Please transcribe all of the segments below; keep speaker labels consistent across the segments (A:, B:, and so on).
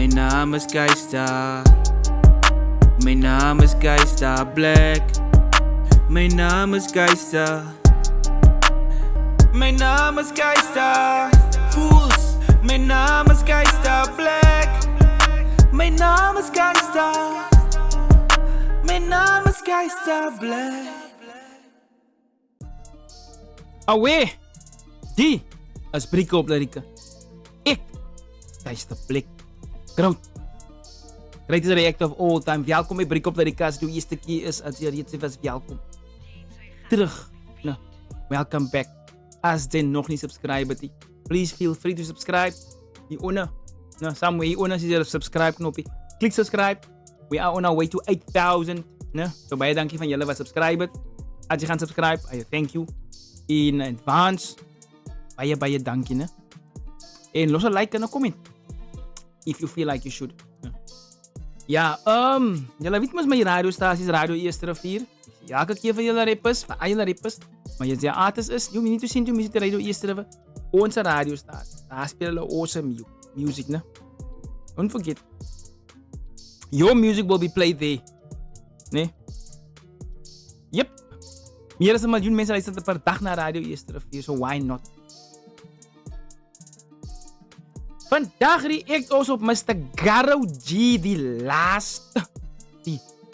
A: Mijn naam is Geista. Mijn naam is Geista Black. Mijn naam is Geista. Mijn naam is Geista. Fools. Mijn naam is Geista Black. Mijn naam is Geista. Mijn naam is Geista Black.
B: Away! Die is Brico op Lyrica. Ik, Geista Black. Groot. Greatest reactor of all time. Welkom bij Brico op Lyrica. Als het uw eerste keer is, als je reeds was, welkom. Terug. Nou, welcome back. Als je nog niet subscribe, please feel free to subscribe. Hieronder. Nou, somewhere hieronder is er een subscribe knopje. Klik subscribe. We are on our way to 8000. Nou, zo baie dankie van jullie wat subscriben. Als je gaat subscribe, thank you. In advance. Baie dankie, ne? En los een like en een comment. If you feel like you should. Ja, jullie weten mijn radiostaties, Radio Eerste Rivier. Elke keer van jullie rappers, van jullie rappers. Maar je zegt artist is, you need to send to music Radio Eerste Rivier. Onze radiostatie. Daar spelen we awesome music, ne? Don't forget. Your music will be played there. Nee? Yep. Meer dan 1 miljoen mensen luisteren per dag naar Radio Eerste Rivier, so why not? Vandaag react ons op Mr. Garo G, die laatste.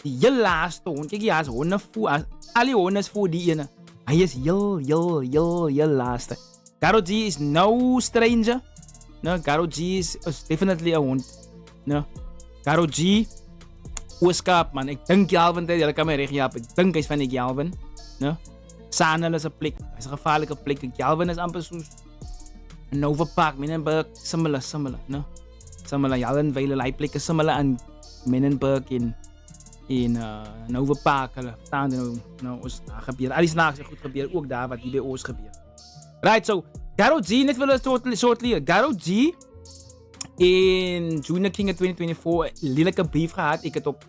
B: Die laatste hond. Kijk, ja, is honden voor. Alle honden is voor die ene. Hij is heel laatste. Garo G is no stranger. No, Garo G is definitely a hond. No. Garo G, Ooskaap, man. Ik denk Jalvin, jij kan mij recht helpen. Ik denk hij is van die Jalvin. No. Sanel is een plek. Hij is een gevaarlijke plek. Jalvin is amper zo'n een overpak. Menenberg, similar. No. Similar. Jalvin, vele plekken similar aan Menenberg in Overpark. Staan er nou ons daar gebeur. Al die snaaks goed gebeur. Ook daar wat hier bij ons gebeurt. Right, so. Garo G, net wel een soort leer. Garo G in Junior King in 2024 lelijke beef gehad. Ik het op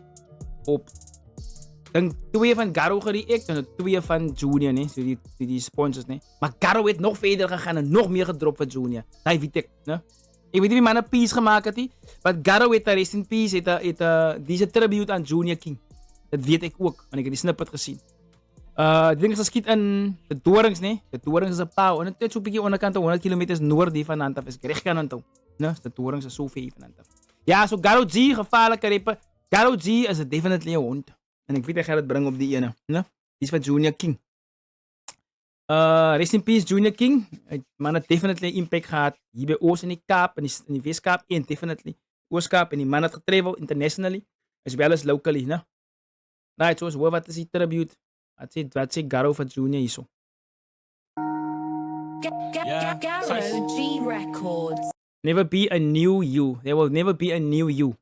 B: denk 2 van Garo gereact en 2 van Junior, nee, so die sponsors, nee. Maar Garo heeft nog verder gegaan en nog meer gedropt van Junior. Dat weet ik, nee. Ik weet niet wie man een piece gemaakt heeft, maar Garo heeft rest in peace, deze tribute aan Junior King. Dat weet ik ook, want ik heb die snippet gezien. Ik denk dat ze schiet in de Dorings, nee. De Dorings is een pauw. En het is zo'n beetje onderkant 100 kilometer noord van Antaf. Is recht kan aan toe. Nee, de Dorings is zoveel van Antaf. Ja, zo Garo G, gevaarlijke rapper. Garo G is definitely een hond. En ik weet dat hij het brengt op die ene. Nee? Die is van Junior King. Rest in peace Junior King. Man heeft definitely impact gehad. Hier bij Oost in die Kaap en in die Westkaap. En definitely Oostkaap. En die man heeft getraveld internationally. As well as locally. Nee? Right, zoals hoor wat is die tribute. Wat zegt Garo van Junior hier zo.
C: Garo G Records.
B: Never be a new you. There will never be a new you.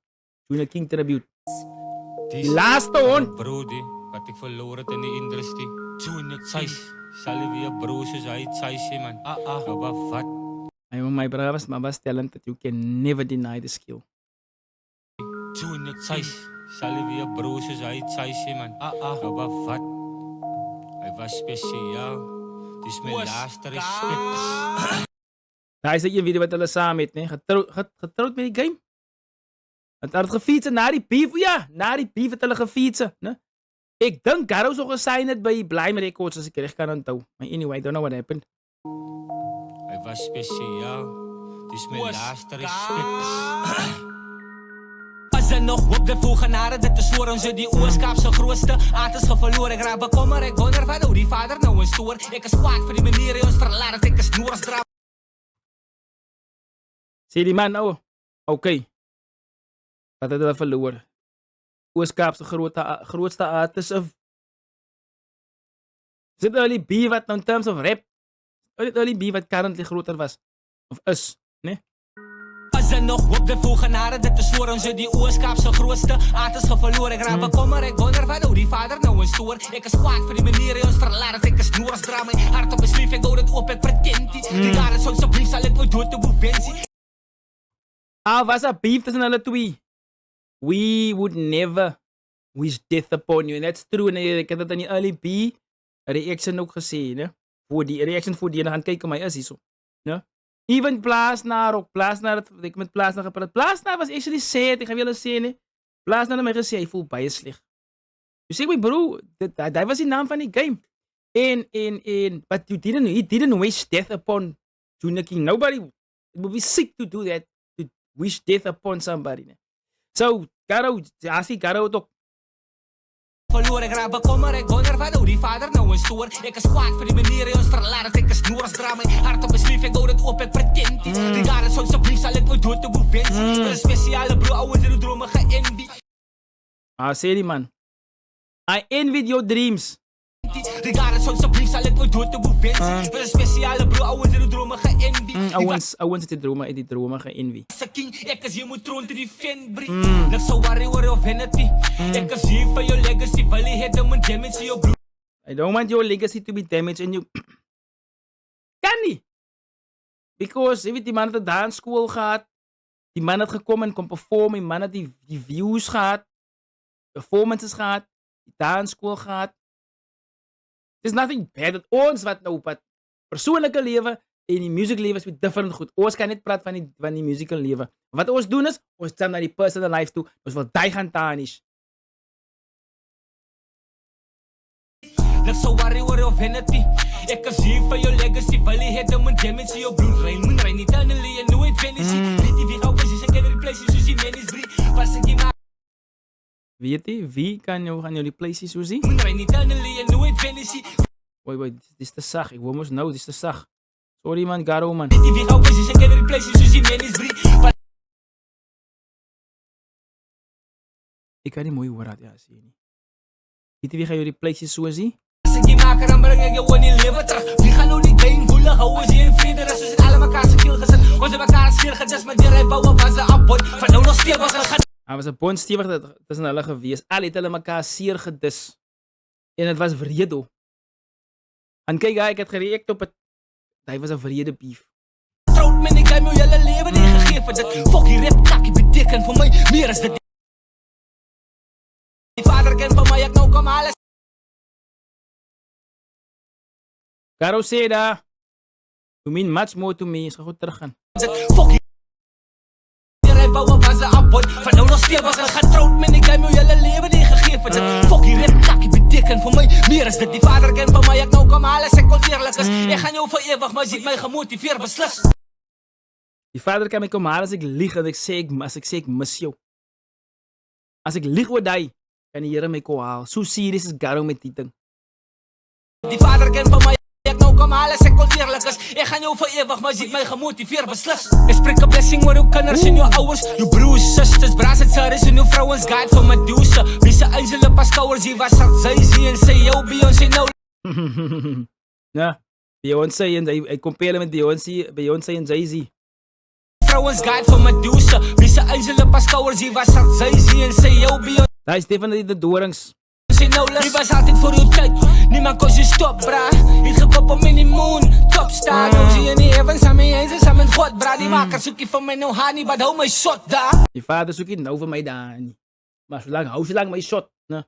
B: Junior King tribute. Die laatste hond.
D: Brody, wat ik verloren in de industrie. Junior King. Zal je weer broers uit Saisi, man. Maar wat?
B: My brother was talent that you can never deny the skill.
D: Junior King. Zal je weer broers uit Saisi, man. Maar wat? Hij was speciaal. Het is mijn laatste respect.
B: Hij is een video wat hulle saam het, nee. Getrouwd met die game. Het had gefietsen na die beef. Ja, na die beef het hulle gefietsen, nee. Ik denk Garo zo gesign het bij Blime Records als ik recht kan onthou. Maar anyway, I don't know what happened.
D: Hij was speciaal. Het is mijn laatste respect.
E: Als er nog op de voegenaren, dit is voor onze die Ooskaapse grootste. Aard is verloren, ik raak bekommer. Ik wonder van hoe die vader nou een stoer. Ik is kwaad voor die manier ons verlaat. Ik is Noordsdraad.
B: Zie die man nou? Oké. Wat het hulle verloor? Ooskaapse grootste artist of... Is dit Early B wat nou in terms of rap? Is dit Early B wat currently groter was? Of is? Nee?
E: Als er nog op de voegenaren, dit is voor onze die Ooskaapse grootste. Aard is verloren, ik raak bekommer. Ik wonder van hoe die vader nou een stoer. Ik is kwaad voor die manier ons verlaat. Ik is Noordsdraad, mijn hart op mijn sleeve. Ik hou het op, ik pretend die. Die jaren soms op brief zal ik ooit dood te boeventie.
B: Was er beef tussen hulle twee? We would never wish death upon you. And that's true. En ik heb dat in die early B reaction ook gezien. Hè? Voor die reaction voor die gaan kijken, maar is hier zo. Ja? Even Plasnar, ook Plasnar, ik met Plasnar gepraat. Plasnar was actually sad, ik ga willen zien. Plasnar had mij gezegd, hij voelt bij slecht. Dus ik, bro, dat was de naam van die game. But he didn't wish death upon Junior King. Nobody, it would be sick to do that, to wish death upon somebody. So, Garo, als ik Garo ook.
E: Verloor ik raak bekommer, ik wonder van hoe die vader nou een stoer. Ik is kwaad voor die manier, ons verlaat, ik is noors dra mijn hart op mijn sleeve, ik hoor het op, ik pretend iets. Die jaren zo alsjeblieft zal ik ooit dood te boe wensen. Een speciale bro, ouwens in de dromen ge-envy.
B: Say die man. I envy your dreams.
E: Die jaren zo alsjeblieft zal ik ooit dood te boe wensen. Een speciale bro, ouwens in de dromen ge-envy.
B: Ouwens in die dromen ge-envy.
E: Ik is hier moet troon te die fan, brie. Nog zo warrior of vanity. Ik is hier van je legacy, wel je het om een damage in je broer.
B: I don't want your legacy to be damaged and you... Kan niet. Because, je weet, die man had de dance school gehad. Die man had gekomen en kon performen. Die man had die views gehad. Performances gehad. Die dance school gehad. Het is nothing bad. Dat ons wat nou op het persoonlijke leven en die muziekleven is weer different goed. Ons kan niet praten van die musical leven. Wat ons doen is, ons staan naar die personal life toe. Ons wil die gaan tarnish.
E: Nog zo warrior of vanity. Ik is hier van je legacy, wel je het om een damage in je broer. Raymond, Rain, niet aan de lee en nooit fantasy. Weet je wie gaan we zien, kan replace je Suzy, man is drie. Waar ze die maak.
B: Weet je, wie kan jou gaan jullie places zo zien?
E: Rain, niet aan de lee en nooit fantasy.
B: Wait, dit is te zacht. Ik wil moest nou, dit is te zacht. Sorry man, Garo man.
E: Weet je wie gaan we zien, kan replace je Suzy, man is drie.
B: Ik kan niet mooi horen, ja, zie je niet. Weet je wie gaan jullie places zo zien?
E: Als ik die maker dan breng ik je gewoon in leven terug. Wie gaan nou niet heen voelen, houden ze in vrede. Dat is alle elkaar zijn kiel gezet. Ons hebben elkaar zeer gedest, maar die rijbouwen was een appot. Van nou nog stevig en gaat.
B: Hij was een bond stevig tussen hulle geweest. Alle het elkaar zeer gedis. En het was vrede. En kijk, ik had gereageerd op het. Hij was een vrede beef.
E: Trouwt men, ik heb me hele leven ingegeven. Dat fucking rap kakkie betekent voor mij meer als dat. Die vader kent van mij, ik nou kom alles.
B: Garo zei dat. You mean much more to me. Is goed teruggaan.
E: Fucking rijbouwen was een appot. Van nou nog stevig en getrouwd men, ik heb me hele leven ingegeven. Dat fucking rap kakkie betekent voor mij meer als dat. Die vader kent van mij, ik nou kom alles. Ik kon eerlijk is. Ik ga jou voor eeuwig, maar ziet mij gemotiveerd beslis.
B: Die vader kan mij komen halen als ik lieg en ik zeg ik mis jou. Als ik lieg wat hij, kan die Heer mij komen halen. Zo serieus is Garo met die ding.
E: Die vader kent van mij. Ik nou kom alles, ik kon eerlijk is. Ik ga jou voor eeuwig, maar ziet mij gemotiveerd beslis. Ik spreek een blessing voor uw kinders en uw ouders. Uw broers, zusters, braas het zaris en uw vrouwens. Guide van Medusa. Wie ze angelen pas kouwers, die was hard zij en zij jou, Beyoncé nou.
B: Ja, Beyoncé en hij compare met Beyoncé en Jay-Z.
E: Vrouwens, guide van Medusa. Wie ze angelen pas kouwers, die was hard zij en zij jou, Beyoncé.
B: Hij is definitely de Dorings.
E: Die was altijd voor uw tijd. Niemand kon je stop, bra. Niet gekop op minimoon. Top star. Nou zie je niet even samen eens samen met God, bra. Die maker zoek je van mij nou honey, maar hou mij shot daar.
B: Die vader zoekt je nou van mij daar. Maar zolang mij shot. Nee.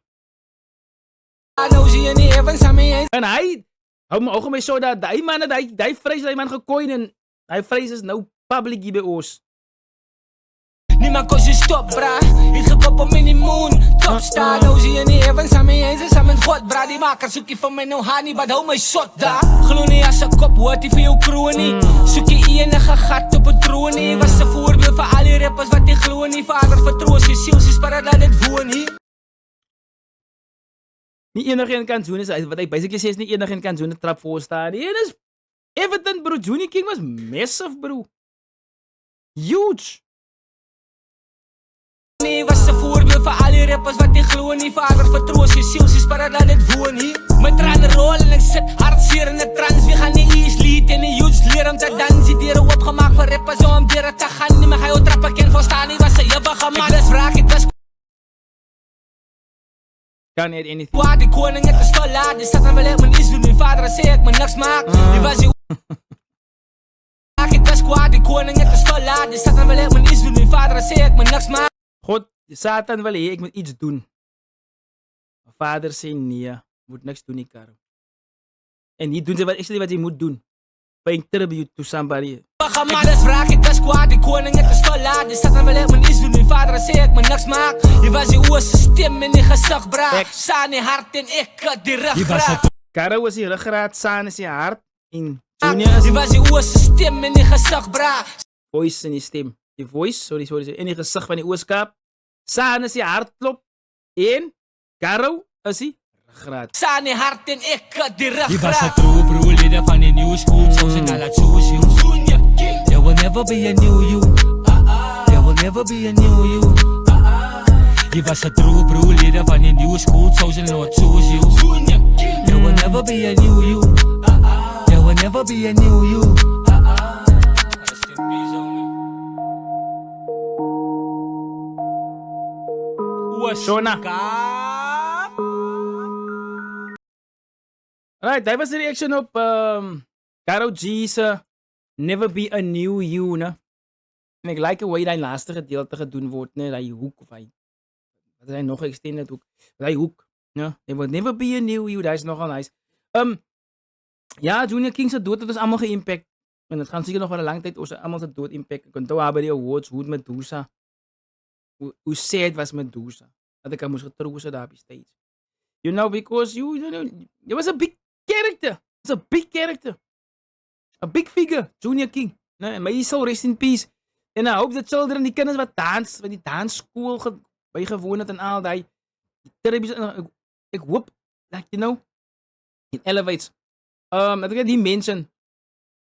E: Nou zie je niet even samen eens.
B: En hij, hou me ogen mee zo dat die man, hij vrees dat die man gekooid en hij vrees is nou public hier bij ons.
E: Niemand kon je stop, bra. Niet gekop op minimoon. Top star. Nou zie je niet even samen eens samen met God, bra. Die maker zoek je van mij nou honey, maar hou mij shot daar. Geloof niet als een kop, hoort die voor jou kroon niet. Zoek je enige gat op het troon niet. Was een voorbeeld voor al die rappers wat die gloeien niet. Vader vertrouwt je ziel, ze sparen dat het woon niet.
B: Niet enig kan doen is, wat hij basically zegt, niet enig kan doen de trap voor staan. En is evident, bro. Junior King was massive, bro. Huge.
E: Nee, was een voorbeeld voor al die rappers wat die gloeien niet. Vader vertrouwt je ziel, ze sparen dat het woon niet. Mijn tranen rollen, ik zit hartzeer in de trans. We gaan niet eens lied en niet huge leren om te dansen. Dieren opgemaakt voor rappers om dieren te gaan. Niet meer ga je trappen, ken van staan niet wat ze hebben gemaakt. Dus vraag ik best.
B: Kan niet anything.
E: Waar die koning het is te laat. Die staat er wel echt mijn iets doen. Die vader zei ik me niks maak. Die was die. Vraag ik best kwaad. Die koning het is te laat. Die staat er wel echt mijn iets doen. Die vader zei ik me niks maak.
B: God, Satan wil ik moet iets doen. Mijn vader zei nee, moet niks doen, ik kan. En niet doen ze wat hij moet doen. paying tribute to somebody.
E: Baka malas vraag ik als kwaad, die koning het is te laat. Je staat er wel echt mijn iets doen, mijn vader en zei ik me niks maak. Je was die oorse stem in die gezicht braak. Saan die hart en ik had die ruggraat.
B: Caro is die ruggraat, San is die hart. En Junior is
E: Je was die oorse stem in die gezicht braak.
B: voice in die stem. Die voice, sorry, in die gezicht van die Ooskaap. San is die hartklop. En Caro is die ruggraat.
E: Saan die hart en ik had die
D: Je was een
E: ruggraat.
D: true broerleden van die nieuwe school. Zo zijn al het zoals you. There will never be a new you. There will never be a new you. Je was een true broerleden van die nieuwe school. Zo zijn al het zoals you. There will never be a new you. There will never be a new you. Rest in peace,
B: Shona. Alright, dat was de reaction op Karol G's Never Be a New You, ne? En ik like hoe die laatste gedeelte gedoen wordt, ne? Die hoek, of hij... Wat is hij nog extended hoek? Die hoek, ne? There will never be a new you, dat is nogal nice. Ja, Junior King se dood het ons allemaal geïmpact. En het gaan zeker nog wel een lange tijd ons allemaal se dood impact. Ik onthou haar by die awards, hoe het met Medusa. Hoe sad was Medusa. Dat ik haar moest getroosten daar op die stage. You know, because you was a big character. It's a big character. A big figure, Junior King. Nee, en my soul rest in peace. En I hope the children, die kinders wat dans, wat die dansschool bijgewoon het en al die tributes. Ik hoop, like, you know, it elevates. Dat ek die mensen,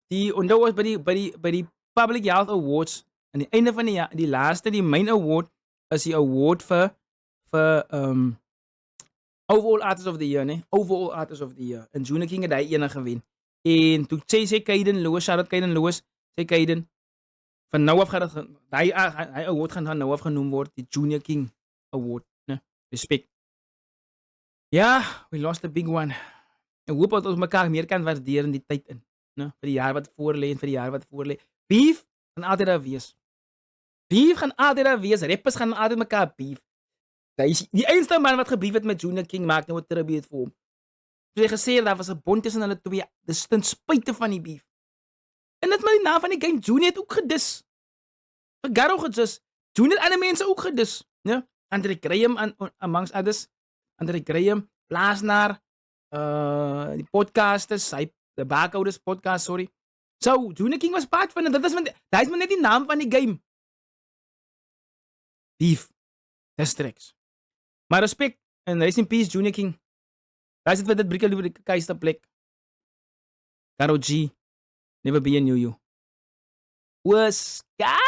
B: die onthou was by die Public Health Awards, aan die einde van die jaar, die laaste, die main award, is die award vir Overall Artist of the Year, ne? Overall Artist of the Year. En Junior King het die ene gewen. En toe sê Kaiden Lewis, shout-out Kaiden Lewis, sê Kaiden, van nou af gaat het, die award gaan nou af genoemd worden, die Junior King Award, ne? Respect. Ja, we lost a big one. Ek hoop dat ons mekaar meer kan waardeer in die tyd in, ne? Vir die jaar wat voorlê en vir die jaar wat voorlê. Beef gaan altyd daar wees. Beef gaan altyd daar wees. Rappers gaan altyd mekaar beef. Die enigste man wat gebeef het met Junior King maak nou 'n tribute vir hom. Soos hy gesê het, daar was 'n bond tussen hulle twee. Dis ten spyte van die beef. En dit maar die naam van die game, Junior het ook gedis. Vir Garo gedis. Junior ander mense ook gedis, né? Andre Graham amongst others. Andre Graham, Plaasnaar, die podcasters, die Baakhouders podcast, sorry. So, Junior King was part van dit. Dit is maar net die naam van die game. Beef. Dis treks. Maar respect en rest in peace, Junior King. Daar is het wat dit brikkel over die keisterplek. Karol G. Never be a new you. Ooskaap!